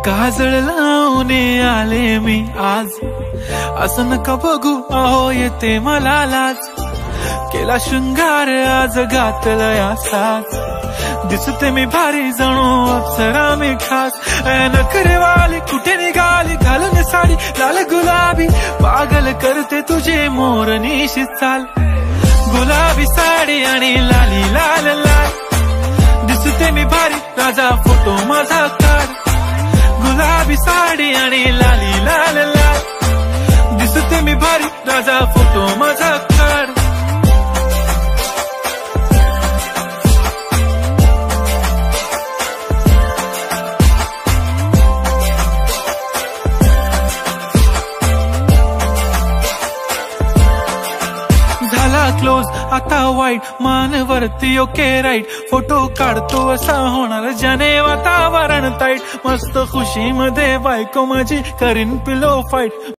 काजळ लावून आले मी आज, असं नका बघू अहो येते मला लाज। केला शृंगार आज घातला या साज, दिसते मी भारी जणू अप्सरा मी खास। नखरेवाली कुठे निघाली घालून साडी लाल गुलाबी, पागल करते तुझे मोरनीशी चाल। गुलाबी साडी आणि लाली लाल लाल, दिसते मी भारी राजा फोटो माझा काढ। गुलाबी साडी आणि लाली लाल लाल, दिसते मी भारी राजा फोटो माझा काढ। क्लोज आता वाईट मानवरती ओके राईट, फोटो काढतो असा होणार ज्याने वातावरण ताईट। मस्त खुशी मध्ये बायको माझी करीन पिलो फाईट।